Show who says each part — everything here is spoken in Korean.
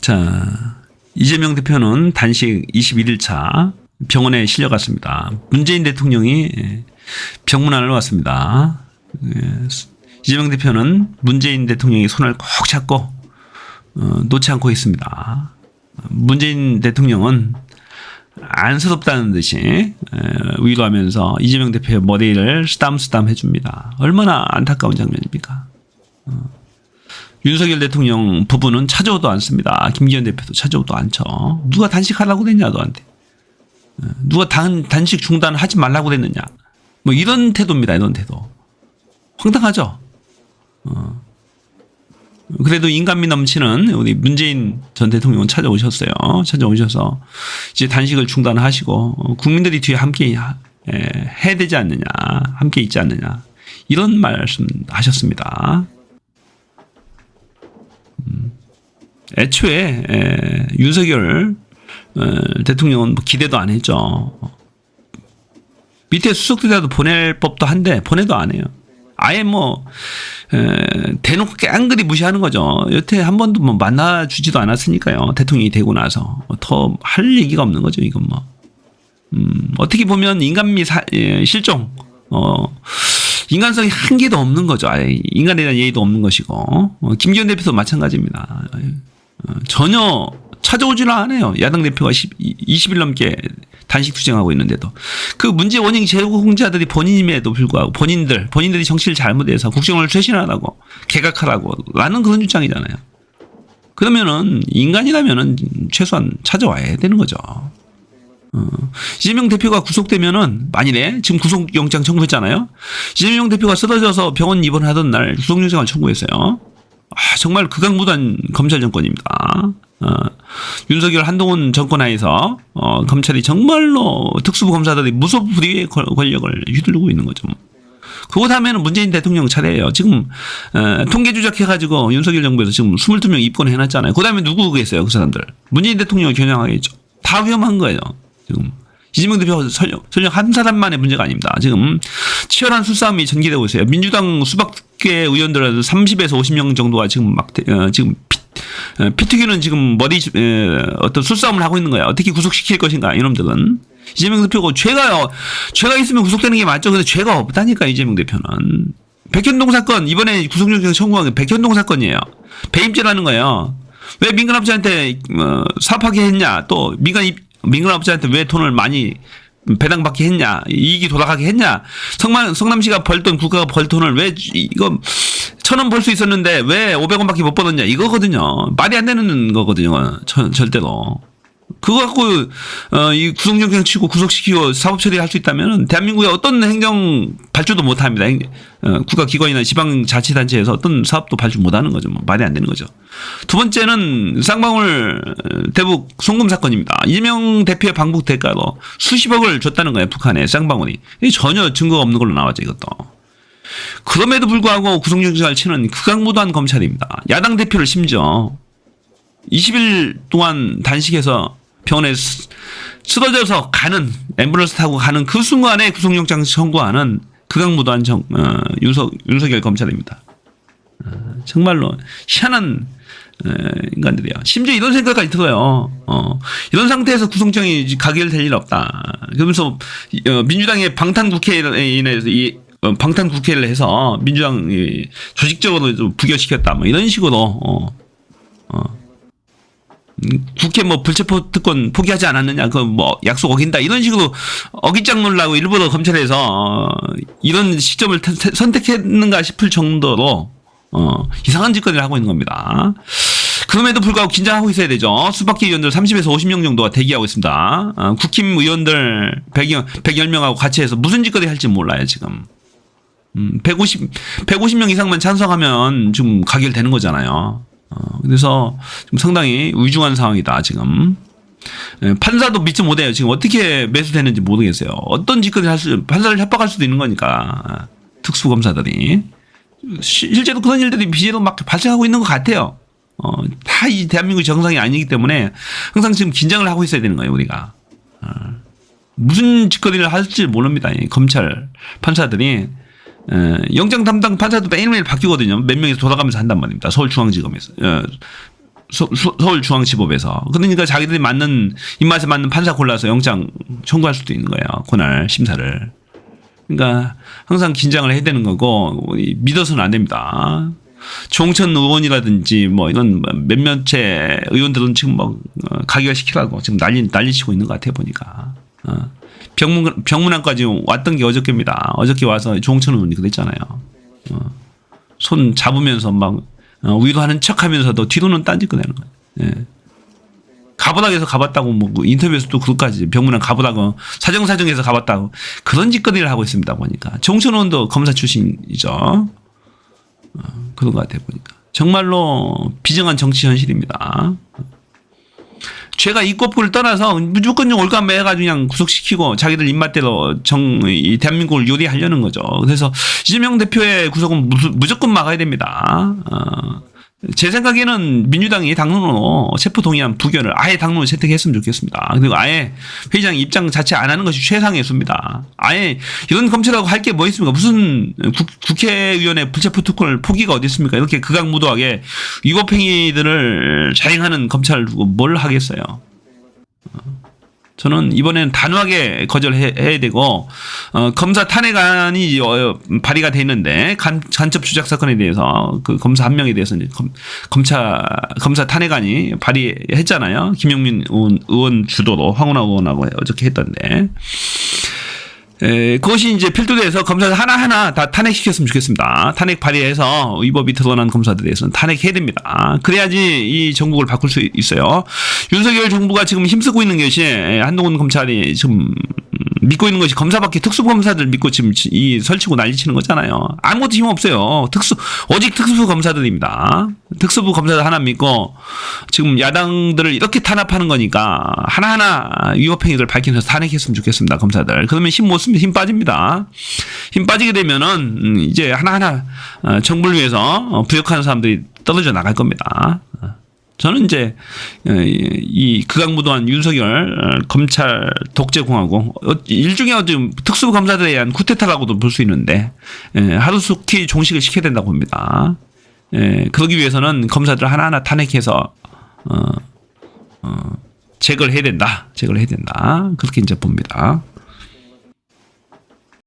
Speaker 1: 자, 이재명 대표는 단식 21일차 병원에 실려갔습니다. 문재인 대통령이 병문안을 왔습니다. 이재명 대표는 문재인 대통령의 손을 꼭 잡고 놓지 않고 있습니다. 문재인 대통령은 안쓰럽다는 듯이 위로하면서 이재명 대표의 머리를 쓰담쓰담 해줍니다. 얼마나 안타까운 장면입니까? 윤석열 대통령 부부는 찾아오도 않습니다. 김기현 대표도 찾아오도 않죠. 누가 단식하라고 그랬냐 너한테. 누가 단식 중단하지 말라고 그랬느냐. 뭐 이런 태도입니다. 이런 태도. 황당하죠. 그래도 인간미 넘치는 우리 문재인 전 대통령은 찾아오셨어요. 찾아오셔서 이제 단식을 중단하시고 국민들이 뒤에 함께 해야 되지 않느냐, 함께 있지 않느냐 이런 말씀하셨습니다. 애초에 윤석열 대통령은 뭐 기대도 안 했죠. 밑에 수석들이라도 보낼 법도 한데 보내도 안 해요. 아예 뭐 대놓고 깡그리 무시하는 거죠. 여태 한 번도 뭐 만나주지도 않았으니까요. 대통령이 되고 나서 더 할 얘기가 없는 거죠. 이건 뭐 어떻게 보면 인간미 실종, 인간성이 한 개도 없는 거죠. 아예 인간에 대한 예의도 없는 것이고 김기현 대표도 마찬가지입니다. 전혀 찾아오지를 않아요. 야당 대표가 20일 넘게 단식 투쟁하고 있는데도 그 문제 원인 제공자들이 본인임에도 불구하고 본인들이 정치를 잘못해서 국정을 쇄신하라고 개각하라고 라는 그런 주장이잖아요. 그러면은 인간이라면은 최소한 찾아와야 되는 거죠. 이재명 대표가 구속되면은 만일에 지금 구속영장 청구했잖아요. 이재명 대표가 쓰러져서 병원 입원하던 날 구속영장을 청구했어요. 정말 극악무도한 검찰 정권입니다. 윤석열 한동훈 정권 하에서 검찰이 정말로 특수부 검사들이 무소불위의 권력을 휘두르고 있는 거죠. 그거 다음에는 문재인 대통령 차례예요. 지금 통계 조작해가지고 윤석열 정부에서 지금 22명 입건해놨잖아요. 그 다음에 누구 계세요? 그 사람들. 문재인 대통령을 겨냥하겠죠. 다 위험한 거예요. 지금 이재명 대표 설령 한 사람만의 문제가 아닙니다. 지금 치열한 수싸움이 전개되고 있어요. 민주당 수박 개 의원들은 30에서 50명 정도가 지금 지금 피튀기는 지금 어떤 수싸움을 하고 있는 거야. 어떻게 구속시킬 것인가 이놈들은. 이재명 대표가 죄가 있으면 구속되는 게 맞죠. 근데 죄가 없다니까 이재명 대표는. 백현동 사건 이번에 구속영장 청구한 게 백현동 사건이에요. 배임죄라는 거예요. 왜 민간업자한테 사업하게 했냐. 또 민간업자한테 왜 돈을 많이 배당받게 했냐, 이익이 돌아가게 했냐, 성남시가 벌던 국가가 벌 돈을 왜 이거 1,000원 벌 수 있었는데 왜 500원밖에 못 벌었냐 이거거든요. 말이 안 되는 거거든요. 절대로. 그거 갖고 이 구속영장 치고 구속시키고 사법 처리할 수 있다면 대한민국의 어떤 행정 발주도 못합니다. 국가기관이나 지방자치단체에서 어떤 사업도 발주 못하는 거죠. 뭐 말이 안 되는 거죠. 두 번째는 쌍방울 대북 송금 사건입니다. 이재명 대표의 방북 대가로 수십억을 줬다는 거예요. 북한에 쌍방울이. 전혀 증거가 없는 걸로 나왔죠. 이것도. 그럼에도 불구하고 구속영장을 치는 극악무도한 검찰입니다. 야당 대표를 심지어 20일 동안 단식해서 병원에 쓰러져서 가는 앰뷸런스 타고 가는 그 순간에 구속영장 청구하는 극악무도한 윤석열 검찰입니다. 정말로 희한한 인간들이야. 심지어 이런 생각까지 들어요. 이런 상태에서 구속영장이 가결될 일 없다. 그러면서 민주당의 방탄국회를 해서 민주당이 조직적으로 부결시켰다. 뭐 이런 식으로 국회 뭐 불체포 특권 포기하지 않았느냐, 그 뭐 약속 어긴다 이런 식으로 어깃장 놀라고 일부러 검찰에서 이런 시점을 선택했는가 싶을 정도로 이상한 짓거리를 하고 있는 겁니다. 그럼에도 불구하고 긴장하고 있어야 되죠. 수박계 의원들 30에서 50명 정도가 대기하고 있습니다. 국힘 의원들 110명하고 같이 해서 무슨 짓거리 할지 몰라요 지금. 150명 이상만 찬성하면 좀 가결되는 거잖아요. 그래서 좀 상당히 위중한 상황이다 지금. 판사도 믿지 못해요. 지금 어떻게 매수되는지 모르겠어요. 어떤 짓거리 판사를 협박할 수도 있는 거니까 특수검사들이. 실제로 그런 일들이 비제로 막 발생하고 있는 것 같아요. 다 이 대한민국 정상이 아니기 때문에 항상 지금 긴장을 하고 있어야 되는 거예요 우리가. 무슨 짓거리를 할지 모릅니다. 검찰 판사들이. 영장 담당 판사도 매일매일 바뀌거든요. 몇 명이서 돌아가면서 한단 말입니다. 서울중앙지검에서. 서울중앙지법에서. 그러니까 자기들이 맞는 입맛에 맞는 판사 골라서 영장 청구할 수도 있는 거예요. 그날 심사를. 그러니까 항상 긴장을 해야 되는 거고 믿어서는 안 됩니다. 조홍천 의원이라든지 뭐 이런 몇몇의 의원들은 지금 뭐 가결시키라고 지금 난리치고 있는 것 같아 보니까. 병문안까지 왔던 게 어저께입니다. 어저께 와서 조홍천 의원이 그랬잖아요. 손 잡으면서 막 위로하는 척하면서도 뒤로는 딴짓 꺼내는 거예요. 예. 가보닥에서 가봤다고 뭐 인터뷰에서도 그것까지 병문안 가보다고 사정사정해서 가봤다고 그런 짓거리를 하고 있습니다 보니까. 조홍천 의원도 검사 출신이죠. 그런 것 같아 보니까 정말로 비정한 정치 현실입니다. 죄가 입법부를 떠나서 무조건 올감매해가지고 그냥 구속시키고 자기들 입맛대로 이 대한민국을 요리하려는 거죠. 그래서 이재명 대표의 구속은 무조건 막아야 됩니다. 제 생각에는 민주당이 당론으로 체포동의안 부결을 아예 당론으로 채택했으면 좋겠습니다. 그리고 아예 회의장 입장 자체 안 하는 것이 최상의 수입니다. 아예 이런 검찰하고 할 게 뭐 있습니까? 무슨 국회의원의 불체포 특권을 포기가 어디 있습니까? 이렇게 극악무도하게 위법행위들을 자행하는 검찰을 두고 뭘 하겠어요. 저는 이번에는 단호하게 거절해야 되고 검사 탄핵안이 발의가 돼 있는데 간첩 조작 사건에 대해서 그 검사 한 명에 대해서 이제 검사 탄핵안이 발의했잖아요. 김용민 의원 주도로 황운하 의원하고 어저께 했던데. 그것이 이제 필두돼서 검사들 하나하나 다 탄핵시켰으면 좋겠습니다. 탄핵 발의해서 위법이 드러난 검사들에 대해서는 탄핵해야 됩니다. 그래야지 이 정국을 바꿀 수 있어요. 윤석열 정부가 지금 힘쓰고 있는 것이 한동훈 검찰이 지금 믿고 있는 것이 검사밖에 특수검사들 믿고 지금 이 설치고 난리치는 거잖아요. 아무것도 힘 없어요. 오직 특수부 검사들입니다. 특수부 검사들 하나 믿고 지금 야당들을 이렇게 탄압하는 거니까 하나하나 위법행위를 밝히면서 탄핵했으면 좋겠습니다. 검사들. 그러면 힘 못 쓰면 힘 빠집니다. 힘 빠지게 되면은 이제 하나하나 정부를 위해서 부역하는 사람들이 떨어져 나갈 겁니다. 저는 이제 이 극악무도한 윤석열 검찰 독재공화국 일종의 지금 특수부 검사들에 의한 쿠데타라고도 볼 수 있는데 하루속히 종식을 시켜야 된다고 봅니다. 그러기 위해서는 검사들 하나하나 탄핵해서 제거를 해야 된다. 그렇게 이제 봅니다.